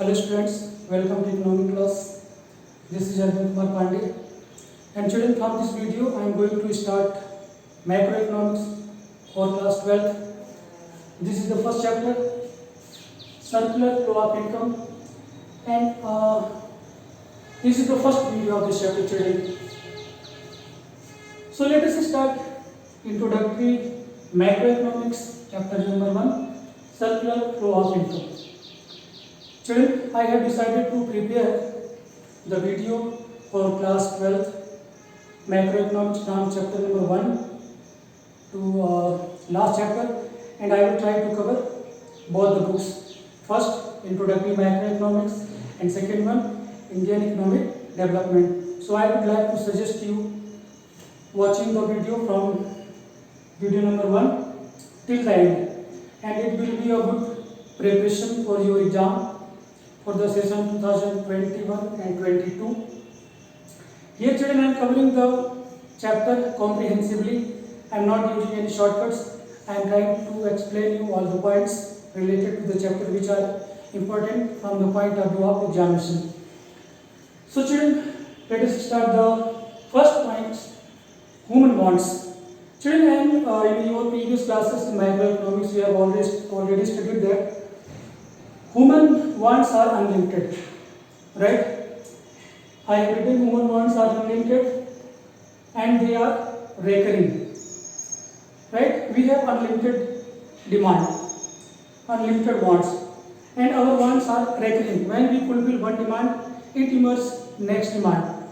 Hello students, welcome to economic class. This is Arvind Kumar Pandey. And children, from this video I am going to start macroeconomics for class 12th. This is the first chapter, circular flow of income, and this is the first video of this chapter, children. So let us start introductory macroeconomics, chapter number 1, circular flow of income. Children, I have decided to prepare the video for class 12th macroeconomics from chapter number 1 to last chapter, and I will try to cover both the books. First, introductory macroeconomics, and second one, Indian economic development. So I would like to suggest you watching the video from video number 1 till the end, and it will be a good preparation for your exam for the session 2021 and 22. Here children, I am covering the chapter comprehensively. I am not using any shortcuts. I am trying to explain you all the points related to the chapter which are important from the point of view of examination. So children, let us start the first point, human wants. Children, in your previous classes in macroeconomics, we have already studied that human wants are unlimited, right? I have written human wants are unlimited and they are recurring, right? We have unlimited demand, unlimited wants, and our wants are recurring. When we fulfill one demand, it emerges next demand.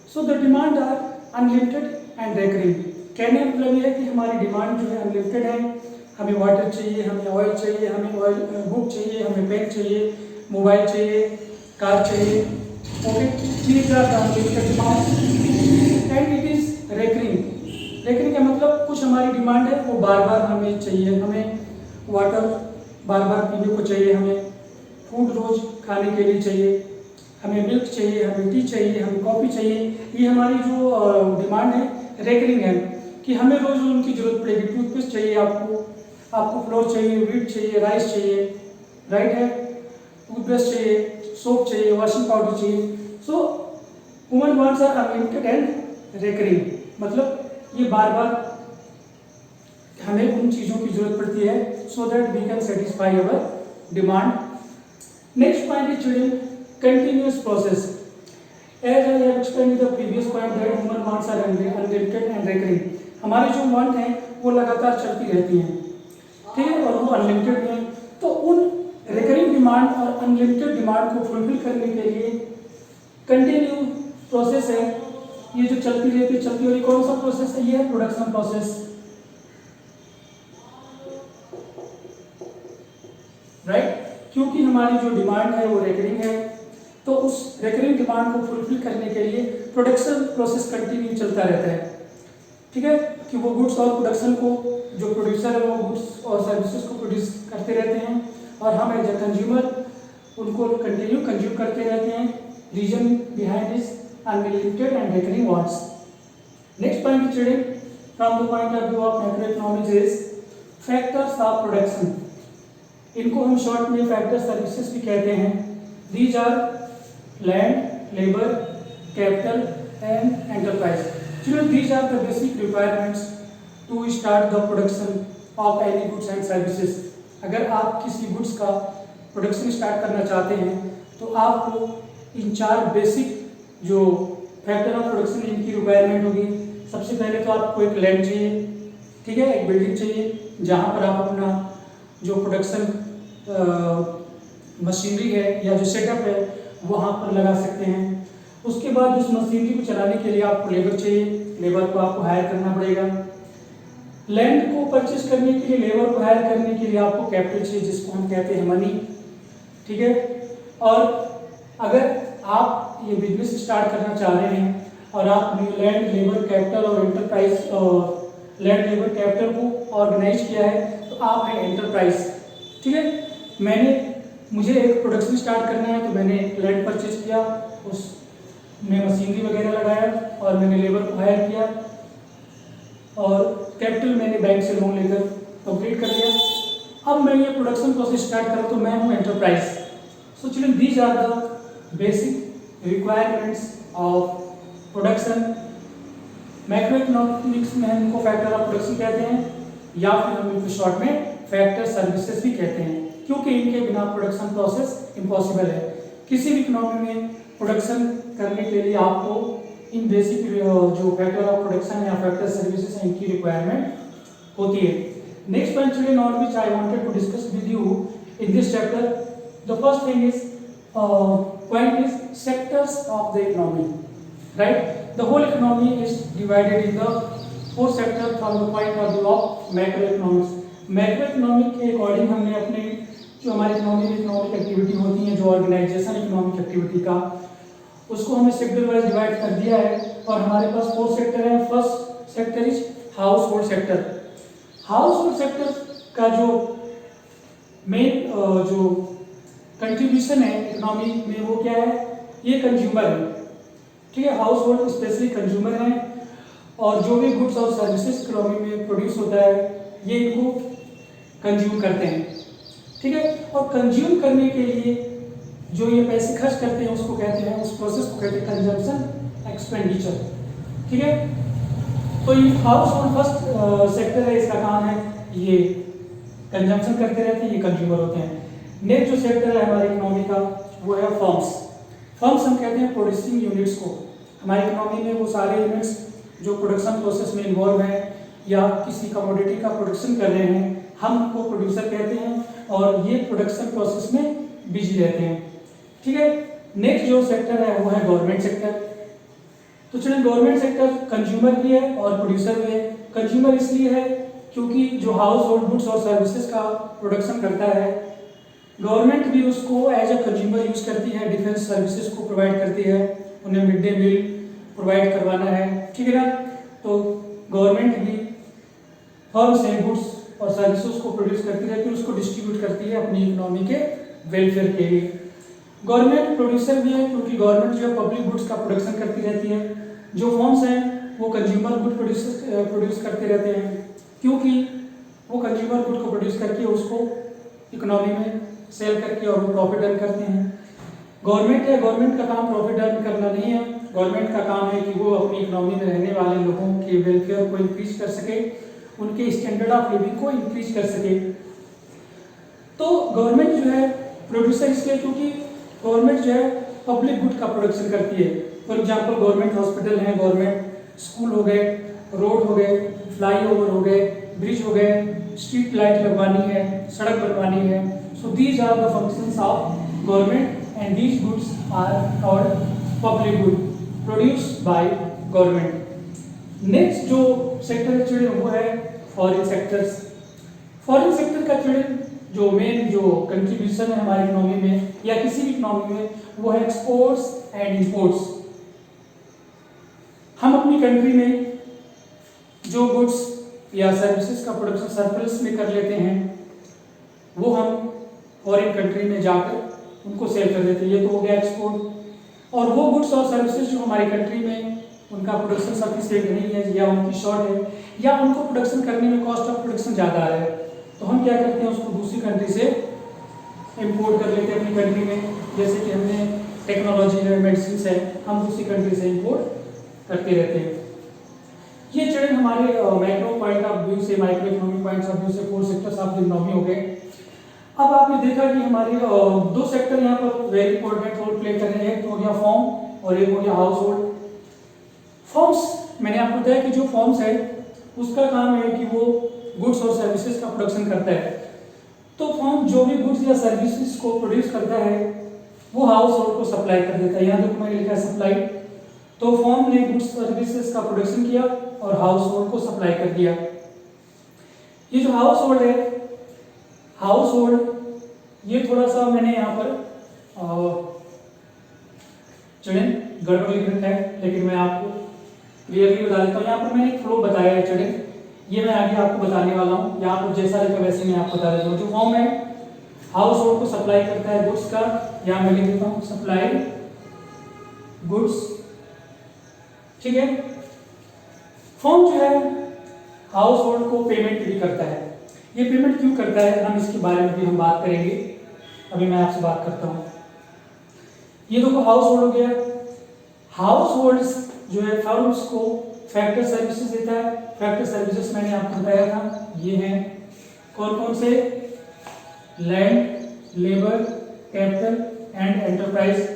So the demand are unlimited and recurring. कहने का मतलब ये है कि हमारी demand जो है unlimited है. हमें वाटर चाहिए, हमें ऑयल चाहिए, हमें ऑयल बुक चाहिए, हमें पेन चाहिए, मोबाइल चाहिए, कार चाहिए. Okay, these are the unlimited demands and it is recurring. recurring का मतलब कुछ हमारी डिमांड है वो बार बार हमें चाहिए. हमें वाटर बार बार पीने को चाहिए, हमें फूड रोज खाने के लिए चाहिए, हमें मिल्क चाहिए, हमें टी चाहिए, हमें कॉफ़ी चाहिए. ये हमारी जो डिमांड है रेकरिंग है कि हमें रोज उनकी जरूरत पड़ेगी. टूथपेस्ट चाहिए आपको फ्लोर चाहिए, वीट चाहिए, राइस चाहिए, राइट है, टूथब्रश चाहिए, सोप चाहिए, वॉशिंग पाउडर चाहिए. So human wants are unlimited and recurring. मतलब ये बार बार हमें उन चीज़ों की जरूरत पड़ती है so that we can satisfy our demand. Next point is children continuous process. As I have explained in the previous point that human wants are unlimited and recurring. हमारे जो वांट हैं वो लगातार चलती रहती हैं, ठीक है, और वो अनलिमिटेड भी हैं. तो उन रिकरिंग डिमांड और अनलिमिटेड डिमांड को फुलफिल करने के लिए कंटिन्यू प्रोसेस है, ये जो चलती रहती है चलती. और ये कौन सा प्रोसेस है? ये है प्रोडक्शन प्रोसेस, राइट. क्योंकि हमारी जो डिमांड है वो रिकरिंग है, तो उस रिकरिंग डिमांड को फुलफिल करने के लिए प्रोडक्शन प्रोसेस कंटिन्यू चलता रहता है, ठीक है, कि वो गुड्स और प्रोडक्शन को जो प्रोड्यूसर है वो गुड्स और सर्विसेज को प्रोड्यूस करते रहते हैं और हम एज ए कंज्यूमर उनको कंटिन्यू कंज्यूम करते रहते हैं. Reason behind is unlimited and recurring wants. Next point children, from the point of view of macroeconomics is factors of production. इनको हम शॉर्ट में फैक्टर सर्विसेज भी कहते हैं. These are land, labor, capital and enterprise. Children, these are the basic requirements to start the production of any goods and services. अगर आप किसी goods का प्रोडक्शन स्टार्ट करना चाहते हैं तो आपको इन 4 बेसिक जो फैक्टर ऑफ प्रोडक्शन इनकी रिक्वायरमेंट होगी. सबसे पहले तो आपको एक लैंड चाहिए, ठीक है, एक बिल्डिंग चाहिए जहाँ पर आप अपना जो प्रोडक्शन मशीनरी है या जो सेटअप है वहाँ पर लगा सकते हैं. उसके बाद उस मशीनरी को चलाने के लिए आपको लेबर चाहिए, लेबर को आपको हायर करना पड़ेगा. लैंड को परचेज करने के लिए, लेबर को हायर करने के लिए आपको कैपिटल चाहिए जिसको हम कहते हैं मनी, ठीक है. और अगर आप ये बिजनेस स्टार्ट करना चाह रहे हैं और आपने लैंड, लेबर, कैपिटल और एंटरप्राइज, लैंड, लेबर, कैपिटल को ऑर्गेनाइज किया है तो आप है एंटरप्राइज, ठीक है. मुझे एक प्रोडक्शन स्टार्ट करना है तो मैंने लैंड परचेज किया, उसमें मशीनरी वगैरह लगाया और मैंने लेबर को हायर किया और कैपिटल मैंने बैंक से लोन लेकर कंप्लीट कर लिया. अब मैं ये प्रोडक्शन प्रोसेस स्टार्ट करूँ तो मैं हूँ enterprise. So children, these are the basic requirements of production. Macroeconomics में हम इनको फैक्टर ऑफ प्रोडक्शन कहते हैं या फिर हम इनको शॉर्ट में फैक्टर सर्विसेज भी कहते हैं, क्योंकि इनके बिना प्रोडक्शन प्रोसेस इम्पॉसिबल है। किसी भी इकोनॉमी में प्रोडक्शन करने के लिए आपको इन बेसिक जो फैक्टर ऑफ प्रोडक्शन या फैक्टर सर्विसेज हैं इनकी रिक्वायरमेंट होती है। Next point children on which I wanted to discuss with you in this chapter, the first thing is point is sectors of the economy, right. The whole economy is divided in the four sectors from the point of view of macroeconomics. Macroeconomic के according हमने अपने जो हमारी economy में economic activity होती हैं, जो organisation economic activity का, उसको हमने सेक्टर वाइज डिवाइड कर दिया है और हमारे पास फोर सेक्टर हैं। First sector is house hold sector. House hold sector का जो मेन जो कंट्रीब्यूशन है इकोनॉमी में वो क्या है, ये कंज्यूमर है, ठीक है। हाउस होल्ड स्पेशली कंज्यूमर हैं और जो भी गुड्स और सर्विसेज इकोनॉमी में प्रोड्यूस होता है ये इनको कंज्यूम करते हैं, ठीक है। और कंज्यूम करने के लिए जो ये पैसे खर्च करते हैं उसको कहते हैं, उस प्रोसेस को कहते हैं कंजम्पशन एक्सपेंडिचर, ठीक है। तो ये हाउस होल्ड फर्स्ट सेक्टर है, इसका काम है ये कंजम्पशन करते रहते हैं, ये कंज्यूमर होते हैं। नेक्स्ट जो सेक्टर है हमारी इकोनॉमी का वो है फर्म्स। फर्म्स हम कहते हैं प्रोड्यूसिंग यूनिट्स को। हमारी इकोनॉमी में वो सारे यूनिट्स जो प्रोडक्शन प्रोसेस में इन्वॉल्व हैं या किसी कमोडिटी का प्रोडक्शन कर रहे हैं, हम उनको प्रोड्यूसर कहते हैं और ये प्रोडक्शन प्रोसेस में बिजी रहते हैं, ठीक है। नेक्स्ट जो सेक्टर है वो है गवर्नमेंट सेक्टर। तो चलिए, गवर्नमेंट सेक्टर कंज्यूमर भी है और प्रोड्यूसर भी है। कंज्यूमर इसलिए है क्योंकि जो हाउस होल्ड गुड्स और सर्विसेज का प्रोडक्शन करता है, गवर्नमेंट भी उसको एज अ कंज्यूमर यूज करती है, डिफेंस सर्विसेज को प्रोवाइड करती है, उन्हें मिड डे मील प्रोवाइड करवाना है, ठीक है ना। तो गवर्नमेंट भी फर्म से गुड्स और सर्विसेज को प्रोड्यूस करती रहती है, उसको डिस्ट्रीब्यूट करती है अपनी इकोनॉमी के वेलफेयर के लिए। गवर्नमेंट प्रोड्यूसर भी है क्योंकि गवर्नमेंट जो है पब्लिक गुड्स का प्रोडक्शन करती रहती है। जो फर्म्स हैं वो कंज्यूमर गुड प्रोड्यूस करते रहते हैं क्योंकि वो कंज्यूमर गुड को प्रोड्यूस करके उसको इकोनॉमी में सेल करके और वो प्रॉफिट अर्न करते हैं। गवर्नमेंट है, गवर्नमेंट का काम प्रॉफिट अर्न करना नहीं है, गवर्नमेंट का काम है कि वो अपनी इकोनॉमी में रहने वाले लोगों के वेलफेयर को इंक्रीज कर सके, उनके स्टैंडर्ड ऑफ लिविंग को इंक्रीज कर सके। तो गवर्नमेंट जो है प्रोड्यूसर इसलिए क्योंकि गवर्नमेंट जो है पब्लिक गुड का प्रोडक्शन करती है। फॉर एग्जाम्पल गवर्नमेंट हॉस्पिटल हैं, गवर्नमेंट स्कूल हो गए, रोड हो गए, फ्लाईओवर हो गए, ब्रिज हो गए, स्ट्रीट लाइट लगवानी है, सड़क बनवानी है। So these are the functions of government and these goods are called public good produced by government. Next जो सेक्टर है चिल्ड्रन वो है फॉरेन सेक्टर्स। फॉरेन सेक्टर का चिल्ड्रन जो मेन जो कंट्रीब्यूशन है हमारी इकोनॉमी में या किसी भी इकोनॉमी में वो है एक्सपोर्ट्स एंड इंपोर्ट्स। हम अपनी कंट्री में जो गुड्स या सर्विसेज का प्रोडक्शन सरप्लस में कर लेते हैं वो हम फॉरेन कंट्री में जाकर उनको सेल कर देते हैं, ये तो हो गया एक्सपोर्ट। और वो गुड्स और सर्विसेज जो हमारी कंट्री में उनका प्रोडक्शन सफिशिएंट नहीं है या उनकी शॉर्ट है या उनको प्रोडक्शन करने में कॉस्ट ऑफ प्रोडक्शन ज़्यादा है, तो हम क्या करते हैं उसको दूसरी कंट्री से इम्पोर्ट कर लेते हैं अपनी कंट्री में। जैसे कि हमने टेक्नोलॉजी है, मेडिसिन है, हम दूसरी कंट्री से इम्पोर्ट करते रहते हैं। ये चिल्ड्रन हमारे मैक्रो पॉइंट ऑफ व्यू से, micro economic point of view से four sectors of the economy हो गए। अब आपने देखा कि हमारे दो सेक्टर यहाँ पर वेरी इंपॉर्टेंट रोल प्ले कर रहे हैं, एक हो गया फॉर्म और एक हो गया हाउस होल्ड। फॉर्म्स मैंने आपको बताया कि जो फॉर्म्स है उसका काम है कि वो गुड्स और सर्विसेज का प्रोडक्शन करता है। तो फॉर्म जो भी गुड्स या सर्विसेज को प्रोड्यूस करता है वो हाउस होल्ड को सप्लाई कर देता है। यहाँ देखो मैंने लिखा है सप्लाई, तो फॉर्म ने गुड्स सर्विसेज का प्रोडक्शन किया और हाउस होल्ड को सप्लाई कर दिया। ये जो हाउस होल्ड है, हाउस होल्ड ये थोड़ा सा मैंने यहाँ पर चिल्ड्रन गड़बड़ लिख रखा है, लेकिन मैं आपको क्लियरली बता देता हूँ। यहाँ पर मैंने एक फ्लो बताया है चिल्ड्रन, ये मैं आगे आपको बताने वाला हूँ। यहाँ पर जैसा लिखा वैसे मैं आपको बता देता हूँ। जो फॉर्म है हाउस होल्ड को सप्लाई करता है गुड्स का, यहाँ मैं लिख देता हूँ सप्लाई गुड्स, ठीक है। फॉर्म जो है हाउस होल्ड को पेमेंट भी करता है। ये पेमेंट क्यों करता है हम इसके बारे में भी हम बात करेंगे। अभी मैं आपसे बात करता हूँ। ये देखो हाउस होल्ड हो गया। हाउस होल्ड्स जो है फर्म्स को फैक्टर सर्विसेज देता है। फैक्टर सर्विसेज मैंने आपको बताया था, ये हैं कौन कौन से, land, labour, capital and enterprise,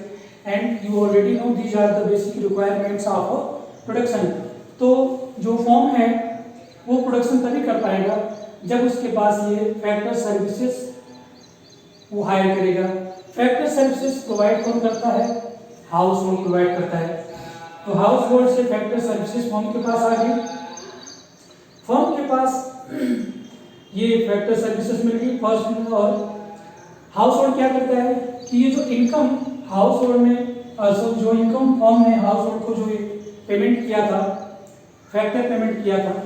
and you already know these are the basic requirements of production. तो जो फर्म है वो प्रोडक्शन तभी कर पाएगा जब उसके पास ये फैक्टर सर्विसेज वो हायर करेगा। फैक्टर सर्विसेज प्रोवाइड कौन करता है, हाउस होल्ड प्रोवाइड करता है। तो हाउस होल्ड से फैक्टर सर्विसेज फर्म के पास आ गई। फर्म के पास ये फैक्टर सर्विसेज मिल गई फर्स्ट। और हाउस होल्ड क्या करता है कि ये जो इनकम हाउस होल्ड ने जो इनकम फर्म ने हाउस होल्ड को जो पेमेंट किया था, फैक्टर पेमेंट किया था,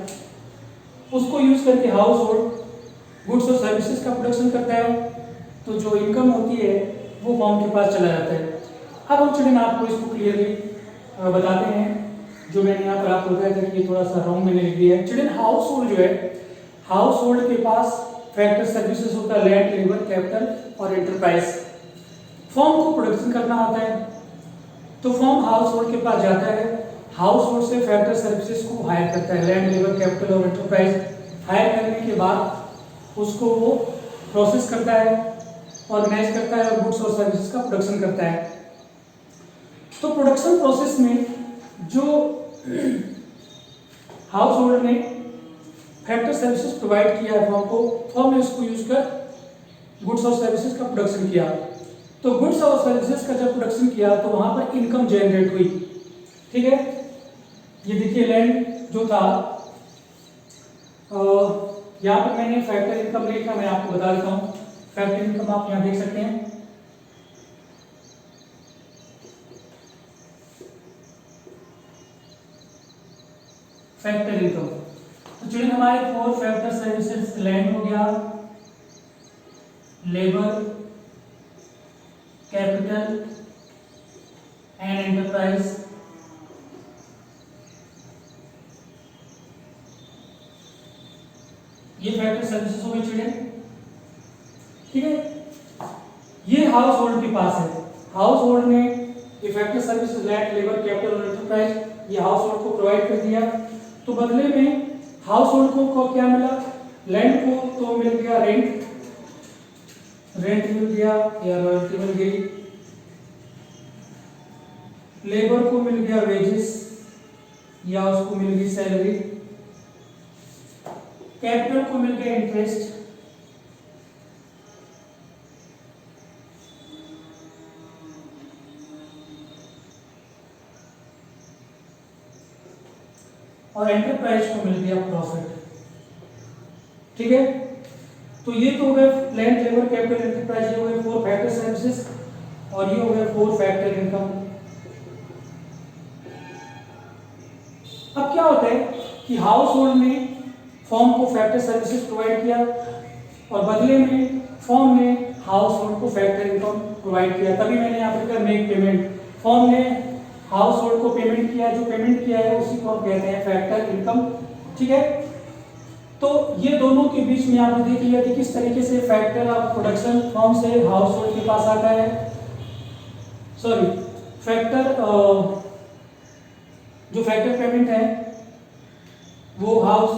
उसको यूज करके हाउस होल्ड गुड्स और सर्विसेज का प्रोडक्शन करता है। तो जो इनकम होती है वो फर्म के पास चला जाता है। अब हम चिल्ड्रन आपको इसको क्लियरली बताते हैं, जो मैंने यहाँ पर आपको बताया था कि ये थोड़ा सा रॉन्ग मैंने लिख दिया है। चिल्ड्रन हाउस होल्ड जो है, हाउस होल्ड के पास फैक्टर सर्विसेज होता है, लैंड, लेबर, कैपिटल और एंटरप्राइज। फर्म को प्रोडक्शन करना होता है तो फर्म हाउस होल्ड के पास जाता है, हाउस होल्ड से फैक्टर सर्विसेज को हायर करता है, लैंड, लेबर, कैपिटल और एंटरप्राइज। हायर करने के बाद उसको वो प्रोसेस करता है, ऑर्गेनाइज करता है और गुड्स और सर्विसेज का प्रोडक्शन करता है। तो प्रोडक्शन प्रोसेस में जो हाउस होल्ड ने फैक्टर सर्विसेज प्रोवाइड किया है फर्म को, फर्म ने उसको यूज कर गुड्स और सर्विसेज का प्रोडक्शन किया। तो गुड्स और सर्विसेज का जब प्रोडक्शन किया तो वहां पर इनकम जनरेट हुई। ठीक है, ये देखिए लैंड जो था, यहाँ पर मैंने फैक्टर इनकम लिखा, मैं आपको बता देता हूँ। फैक्टर इनकम आप यहाँ देख सकते हैं, फैक्टर इनकम। तो चलिए हमारे 4 फैक्टर सर्विसेज, लैंड हो गया, लेबर, कैपिटल एंड एंटरप्राइज। ये फैक्टर सर्विसेज हो गई चिल्ड्रन। ठीक है, ये हाउस होल्ड के पास है। हाउस होल्ड ने ये factor services, land, labour, capital और एंटरप्राइज, ये हाउस होल्ड को प्रोवाइड कर दिया। तो बदले में हाउस होल्ड को क्या मिला, लैंड को तो मिल गया रेंट, रेंट मिल गया या रॉयल्टी मिल गई, लेबर को मिल गया वेजेस या उसको मिल गई सैलरी, कैपिटल को मिल गया इंटरेस्ट, और एंटरप्राइज को मिल गया प्रॉफिट। ठीक है, तो ये तो हो गए लैंड, लेबर, कैपिटल, एंटरप्राइज, ये हो गए 4 फैक्टर सर्विसेज और ये हो गए 4 फैक्टर इनकम। अब क्या होता है कि हाउस होल्ड ने फर्म को फैक्टर सर्विसेज प्रोवाइड किया और बदले में फर्म ने हाउस होल्ड को फैक्टर इनकम प्रोवाइड किया। तभी मैंने यहाँ पर लिखा मेक पेमेंट। फर्म ने हाउस होल्ड को पेमेंट किया, जो पेमेंट किया है उसी को हम कहते हैं फैक्टर इनकम। ठीक है, तो ये दोनों के बीच में आपने देख लिया कि किस तरीके से फैक्टर ऑफ प्रोडक्शन फर्म से हाउस होल्ड के पास आता है। सॉरी, फैक्टर जो फैक्टर पेमेंट है वो हाउस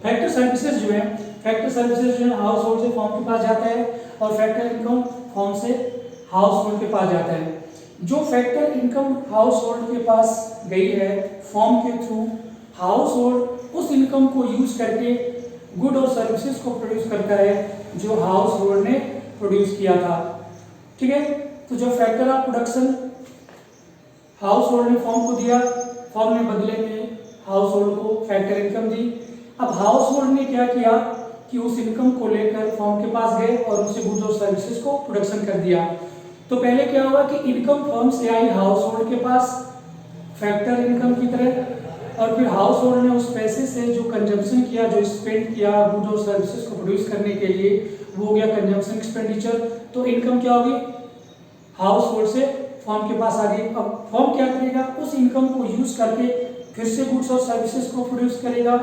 फैक्टर सर्विसेज जो है, फैक्टर सर्विसेज जो है हाउस होल्ड से फर्म के पास जाता है और फैक्टर इनकम फर्म से हाउस होल्ड के पास जाता है। जो फैक्टर इनकम हाउस होल्ड के पास गई है फर्म के थ्रू, हाउस होल्ड उस इनकम को यूज करके गुड और सर्विसेज को प्रोड्यूस करता है जो हाउस होल्ड ने प्रोड्यूस किया था। ठीक है, तो जो factor of production house hold ने फर्म को दिया, फर्म ने बदले में हाउस होल्ड को फैक्टर इनकम दी। अब हाउस होल्ड ने क्या किया कि उस इनकम को लेकर फर्म के पास गए और उसे गुड्स और सर्विसेज को प्रोडक्शन कर दिया। तो पहले क्या हुआ कि इनकम फर्म से आई हाउस होल्ड के पास फैक्टर इनकम की तरह, और फिर हाउस होल्ड ने उस पैसे से जो कंजम्पशन किया, जो स्पेंड किया गुड्स और सर्विसेज को प्रोड्यूस करने के लिए, वो हो गया कंजम्पशन एक्सपेंडिचर। तो इनकम क्या होगी, हाउस होल्ड से फर्म के पास आ गई। अब फर्म क्या करेगा, उस इनकम को यूज करके फिर से गुड्स और सर्विसेज को प्रोड्यूस करेगा,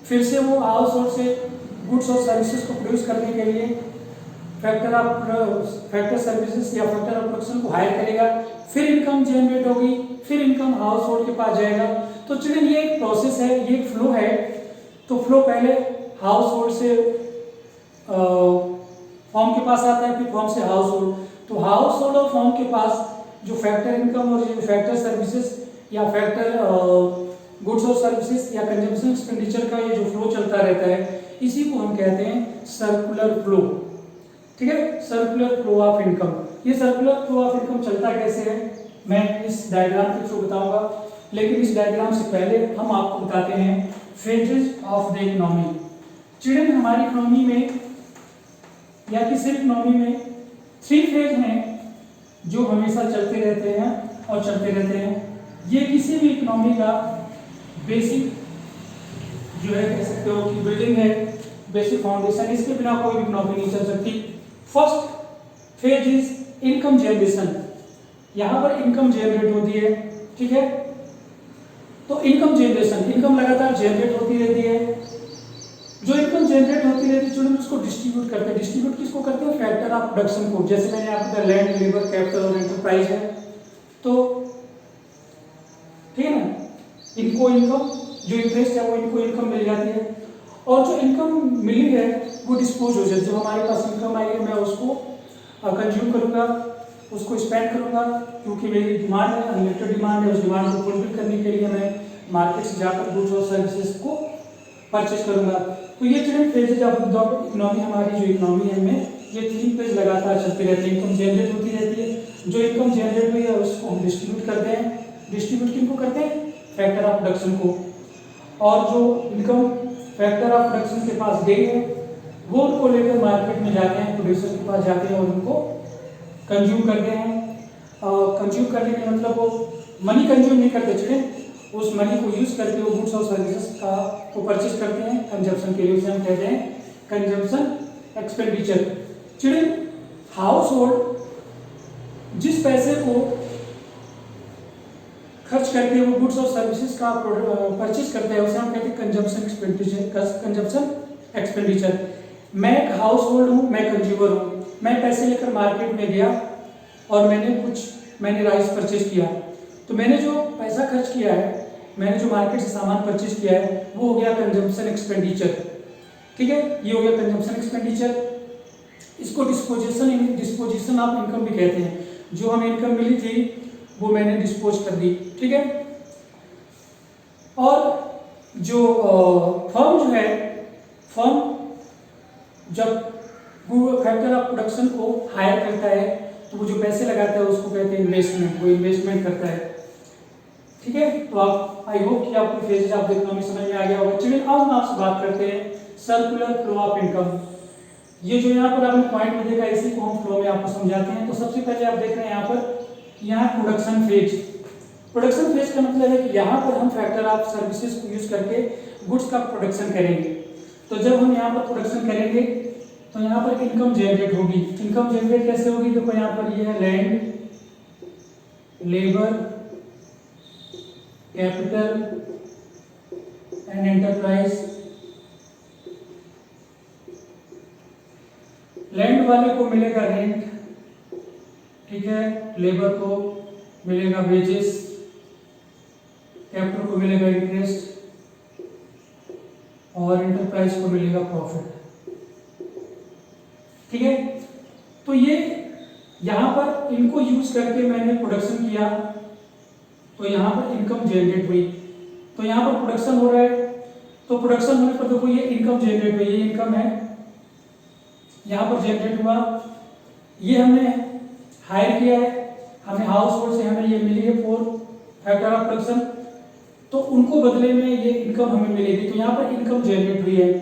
फिर से वो हाउस होल्ड से गुड्स और सर्विसेज को प्रोड्यूस करने के लिए फैक्टर सर्विसेज या फैक्टर ऑफ प्रोडक्शन को हायर करेगा, फिर इनकम जनरेट होगी, फिर इनकम हाउस होल्ड के पास जाएगा। तो चिल्ड्रन ये एक प्रोसेस है, ये एक फ्लो है। तो फ्लो पहले हाउस होल्ड से फॉर्म के पास आता है, फिर फॉर्म से हाउस होल्ड। तो हाउस होल्ड और फॉर्म के पास जो फैक्टर इनकम और जो फैक्टर सर्विसेज या फैक्टर गुड्स और सर्विसेज या कंजम्पशन एक्सपेंडिचर का ये जो फ्लो चलता रहता है, इसी को हम कहते हैं सर्कुलर फ्लो। ठीक है, सर्कुलर फ्लो ऑफ इनकम। ये सर्कुलर फ्लो ऑफ इनकम चलता कैसे है मैं इस डायग्राम के थ्रू बताऊंगा, लेकिन इस डायग्राम से पहले हम आपको बताते हैं phases of the economy. Children हमारी इकोनॉमी में या किसी इकोनॉमी में 3 फेज हैं जो हमेशा चलते रहते हैं और चलते रहते हैं। ये किसी भी इकोनॉमी का बेसिक जो है कह सकते हो कि बिल्डिंग है, बेसिक फाउंडेशन। इसके बिना कोई भी इकोनॉमी नहीं चल सकती। First phase is income generation. यहाँ पर इनकम जनरेट होती है। ठीक है, तो इनकम जनरेशन, इनकम लगातार जनरेट होती रहती है। जो इनकम जनरेट होती रहती है स्टूडेंट उसको डिस्ट्रीब्यूट करते हैं। डिस्ट्रीब्यूट किसको करते हैं? फैक्टर ऑफ प्रोडक्शन को। जैसे मैंने आपको बताया लैंड, लेबर, कैपिटल और एंटरप्राइज है। तो ठीक है ना, इनको इनकम जो इंटरेस्ट है वो इनको इनकम मिल जाती है, और जो इनकम मिली है वो डिस्पोज हो जाती है। जो हमारे पास इनकम आई है मैं उसको कंज्यूम करूंगा, उसको स्पेंड करूंगा, क्योंकि मेरी डिमांड है, अनलिमिटेड डिमांड है। उस डिमांड को फुलफिल करने के लिए मैं मार्केट से जाकर गुड्स और सर्विसेज को परचेज करूंगा। तो ये चिल्ड्रन फेजेज ऑफ इकोनॉमी, हमारी जो इकोनॉमी है में ये 3 फेज लगातार चलते रहते हैं। इनकम जनरेट होती रहती है, जो इनकम जनरेट हुई है उसको हम डिस्ट्रीब्यूट करते हैं। डिस्ट्रीब्यूट किनको करते हैं? फैक्टर ऑफ प्रोडक्शन को। और जो इनकम फैक्टर ऑफ प्रोडक्शन के पास गई है वो उनको लेकर मार्केट में जाते हैं, प्रोड्यूसर के पास जाते हैं और उनको कंज्यूम करते हैं। कंज्यूम करने का मतलब वो मनी कंज्यूम नहीं करते चिल्ड्रन, उस मनी को यूज करके वो गुड्स और सर्विसेज का को परचेज करते हैं कंजप्शन के लिए। उसे हम कहते हैं consumption expenditure. Children house hold जिस पैसे को खर्च करके वो गुड्स और सर्विसेज का परचेज करते हैं उसे हम कहते हैं कंजप्शन एक्सपेंडिचर। Consumption expenditure. मैं एक हाउस होल्ड हूँ, मैं कंज्यूमर हूँ, मैं पैसे लेकर मार्केट में गया और मैंने राइस परचेज किया। तो मैंने जो पैसा खर्च किया है, मैंने जो मार्केट से सामान परचेज किया है वो हो गया कंजम्पशन एक्सपेंडिचर। ठीक है, ये हो गया कंजम्पशन एक्सपेंडिचर। इसको डिस्पोजिशन ऑफ इनकम भी कहते हैं। जो हमें इनकम मिली थी वो मैंने डिस्पोज कर दी। ठीक है, और जो फर्म जो है, फर्म जब फैक्टर ऑफ प्रोडक्शन को हायर करता है तो वो जो पैसे लगाता है उसको कहते हैं इन्वेस्टमेंट। वो इन्वेस्टमेंट करता है। ठीक है, तो आप आई होप कि आपको फेजेस ऑफ द इकोनॉमी समझ में आ गया होगा। चलिए अब हम आपसे बात करते हैं सर्कुलर फ्लो ऑफ इनकम। ये जो यहाँ पर आपने पॉइंट में देखा, इसी को हम फ्लो में आपको समझाते हैं। तो सबसे पहले आप देख रहे हैं यहाँ पर, यहाँ प्रोडक्शन फेज। प्रोडक्शन फेज का मतलब है कि यहाँ पर हम फैक्टर ऑफ सर्विसेज को यूज करके गुड्स का प्रोडक्शन करेंगे। तो जब हम यहाँ पर प्रोडक्शन करेंगे तो यहाँ पर इनकम जनरेट होगी। इनकम जनरेट कैसे होगी? देखो यहाँ पर ये है land, labour, capital and enterprise. Land वाले को मिलेगा रेंट, ठीक है, लेबर को मिलेगा वेजेस, कैपिटल को मिलेगा इंटरेस्ट और एंटरप्राइज को मिलेगा प्रॉफिट। ठीक है, तो ये यहाँ पर इनको यूज करके मैंने प्रोडक्शन किया तो यहाँ पर इनकम जनरेट हुई। तो यहाँ पर प्रोडक्शन हो रहा है, तो प्रोडक्शन होने पर देखो ये इनकम जनरेट हुई, ये इनकम है, यहाँ पर जनरेट हुआ। ये हमने हायर किया है, हमें हाउस होल्ड से हमें ये मिली है फॉर फैक्टर ऑफ प्रोडक्शन, तो उनको बदले में ये इनकम हमें मिलेगी। तो यहाँ पर इनकम जनरेट हुई है,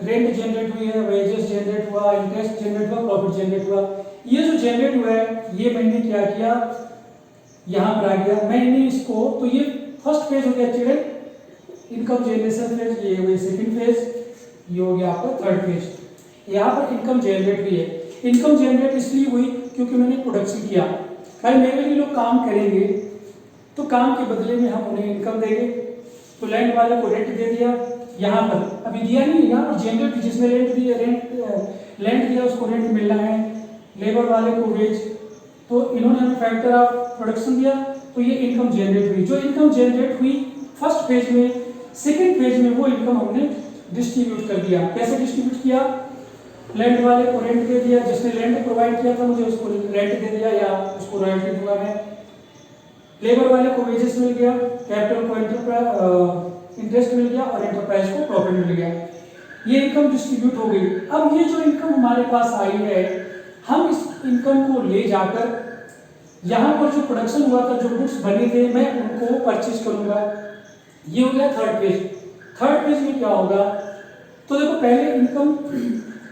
रेंट जनरेट हुई है, वेजेस जनरेट हुआ, इंटरेस्ट जनरेट हुआ, प्रॉफिट जनरेट हुआ। ये जो जनरेट हुआ है ये मैंने क्या किया, यहाँ पर आ गया मैंने इसको, तो ये फर्स्ट फेज हो गया चिल्ड्रन, इनकम जनरेशन फेज। ये हो गया सेकंड फेज, ये हो गया आपका थर्ड फेज। यहाँ पर इनकम जनरेट हुई है। इनकम जनरेट इसलिए हुई क्योंकि मैंने प्रोडक्शन किया। भाई मेरे लिए लोग काम करेंगे तो काम के बदले में हम उन्हें इनकम देंगे। तो लैंड वाले को रेंट दे दिया, यहाँ पर अभी दिया नहीं, यहाँ पर जनरेट जिसमें रेंट दिया, रेंट लैंड दिया उसको रेंट मिलना है, लेबर वाले को वेज, तो इन्होंने हमें फैक्टर ऑफ प्रोडक्शन दिया, तो ये इनकम जनरेट हुई। जो इनकम जनरेट हुई फर्स्ट फेज में, सेकेंड फेज में वो इनकम हमने डिस्ट्रीब्यूट कर दिया। कैसे डिस्ट्रीब्यूट किया? लैंड वाले को रेंट दे दिया, जिसने लैंड प्रोवाइड किया था मुझे उसको रेंट दे दिया या उसको रॉयल्टी दूंगा मैं। लेबर वाले को वेजेस मिल गया, कैपिटल को इंटरेस्ट मिल गया और एंटरप्राइज को प्रॉफिट मिल गया। ये इनकम डिस्ट्रीब्यूट हो गई। अब ये जो इनकम हमारे पास आई है, हम इस इनकम को ले जाकर यहाँ पर जो प्रोडक्शन हुआ था, जो गुड्स बने थे, मैं उनको परचेज करूंगा। ये हो गया थर्ड पेज। थर्ड पेज में क्या होगा? तो देखो पहले इनकम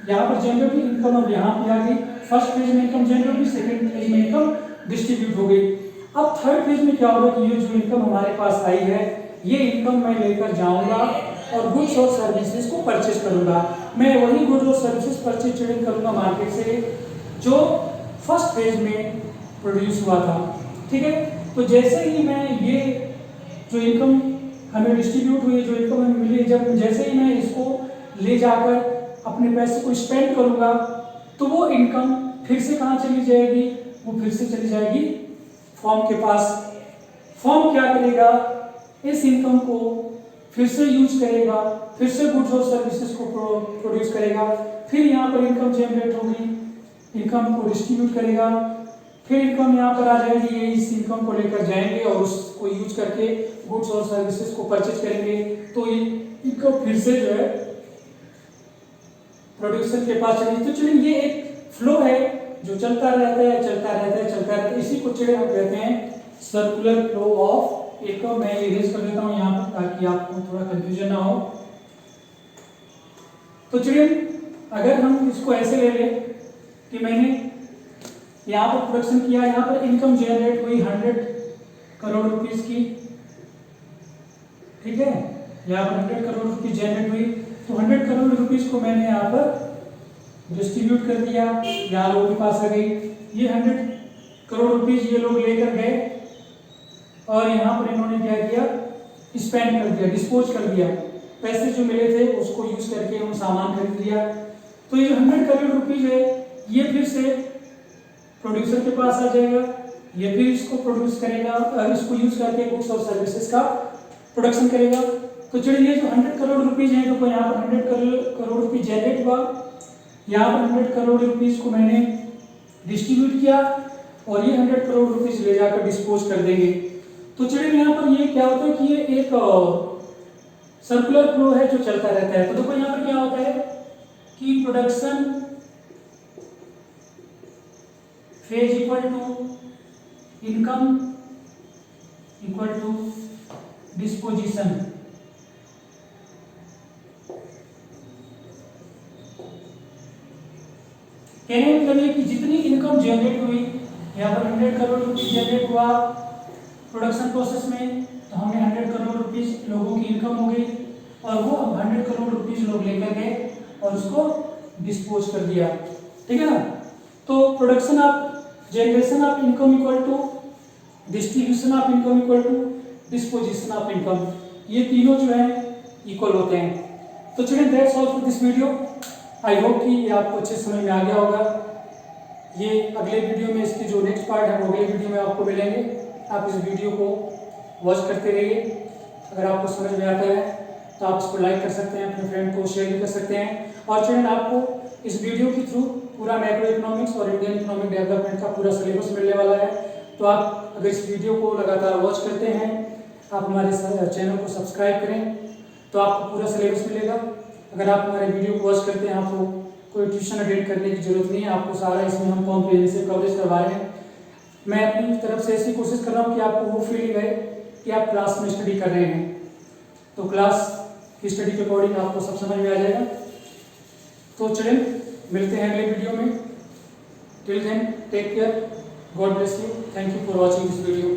यहाँ पर जनरेट हुई, इनकम अब यहाँ पे आ गई। फर्स्ट पेज में इनकम जनरेट हुई, सेकेंड पेज में इनकम डिस्ट्रीब्यूट हो गई। अब थर्ड पेज में क्या होगा कि ये जो इनकम हमारे पास आई है, ये इनकम मैं लेकर जाऊंगा और गुड्स और सर्विसेज को परचेज करूंगा। मैं वही गुड्स और सर्विसेज परचेज ट्रेडिंग करूंगा मार्केट से जो फर्स्ट फेज में प्रोड्यूस हुआ था। ठीक है, तो जैसे ही मैं ये जो इनकम हमें डिस्ट्रीब्यूट हुई, जो इनकम हमें मिली, जब जैसे ही मैं इसको ले जाकर अपने पैसे को स्पेंड करूंगा, तो वो इनकम फिर से कहाँ चली जाएगी? वो फिर से चली जाएगी फॉर्म के पास। फॉर्म क्या करेगा? इस इनकम को फिर से यूज करेगा, फिर से गुड्स और सर्विसेज को प्रोड्यूस करेगा, फिर यहाँ पर इनकम जनरेट होगी, इनकम को डिस्ट्रीब्यूट करेगा, फिर इनकम यहाँ पर आ जाएगी। ये इस इनकम को लेकर जाएंगे और उसको यूज करके गुड्स और सर्विसेज को परचेज करेंगे, तो ये इनकम फिर से जो है प्रोड्यूसर के पास चलेगी। तो चलिए ये एक फ्लो है जो चलता रहता है, चलता रहता है, चलता रहता है। इसी को चलिए हम कहते हैं सर्कुलर फ्लो ऑफ इनकम। मैं इरेज कर देता हूँ यहाँ पर ताकि आपको थोड़ा कंफ्यूजन ना हो। तो चलिए अगर हम इसको ऐसे ले लें कि मैंने यहाँ पर प्रोडक्शन किया, यहाँ पर इनकम जनरेट हुई 100 करोड़ रुपीस की। ठीक है, यहाँ पर 100 करोड़ रुपीस जनरेट हुई, तो 100 करोड़ रुपीस को मैंने यहाँ पर डिस्ट्रीब्यूट कर दिया, यहाँ लोगों के पास आ गई। ये 100 करोड़ रुपीस ये लोग लेकर गए और यहाँ पर इन्होंने क्या किया? स्पेंड कर दिया, डिस्पोज कर दिया। पैसे जो मिले थे उसको यूज करके हम सामान खरीद लिया। तो ये जो 100 करोड़ रुपीस है, ये फिर से प्रोड्यूसर के पास आ जाएगा, ये फिर इसको प्रोड्यूस करेगा, इसको यूज करके गुड्स और सर्विसेज का प्रोडक्शन करेगा। तो चलिए ये जो 100 करोड़ रुपीस है, तो यहाँ पर 100 करोड़ रुपीस जनरेट हुआ, यहाँ पर 100 करोड़ रुपीस को मैंने डिस्ट्रीब्यूट किया और ये 100 करोड़ रुपीस ले जाकर डिस्पोज कर देंगे। तो चलिए यहाँ पर ये क्या होता है कि ये एक सर्कुलर फ्लो है जो चलता रहता है। तो देखो यहाँ पर क्या होता है कि production phase equal to income equal to disposition. कहने का मतलब कि जितनी इनकम जनरेट हुई, यहाँ पर 100 करोड़ रुपीस जनरेट हुआ प्रोडक्शन प्रोसेस में, तो हमें 100 करोड़ रुपीस लोगों की इनकम हो गई और वो 100 करोड़ रुपीस लोग लेकर गए और उसको डिस्पोज कर दिया। ठीक है ना? तो production of generation of income equal to distribution of income equal to disposition of income, ये तीनों जो है इक्वल होते हैं। तो चलिए that's all for this video. I hope कि ये आपको अच्छे समझ में आ गया होगा। ये अगले वीडियो में इसकी जो नेक्स्ट पार्ट है वो अगले वीडियो में आपको मिलेंगे। आप इस वीडियो को वॉच करते रहिए। अगर आपको समझ में आता है तो आप इसको लाइक कर सकते हैं, अपने फ्रेंड को शेयर भी कर सकते हैं। और चैनल आपको इस वीडियो के थ्रू पूरा मैक्रो इकोनॉमिक्स और इंडियन इकोनॉमिक डेवलपमेंट का पूरा सिलेबस मिलने वाला है। तो आप अगर इस वीडियो को लगातार वॉच करते हैं, आप हमारे चैनल को सब्सक्राइब करें तो आपको पूरा सिलेबस मिलेगा। अगर आप हमारे वीडियो को वॉच करते हैं, आपको कोई ट्यूशन अटेंड करने की जरूरत नहीं है, आपको सारा इसमें हम कॉम्प्रिहेंसिव कवरेज करवा रहे हैं। मैं अपनी तरफ से ऐसी कोशिश कर रहा हूँ कि आपको वो फीलिंग है कि आप क्लास में स्टडी कर रहे हैं, तो क्लास की स्टडी के अकॉर्डिंग आपको सब समझ में आ जाएगा। तो चलिए मिलते हैं अगले वीडियो में। Till then take care, God bless you, thank you for watching this video.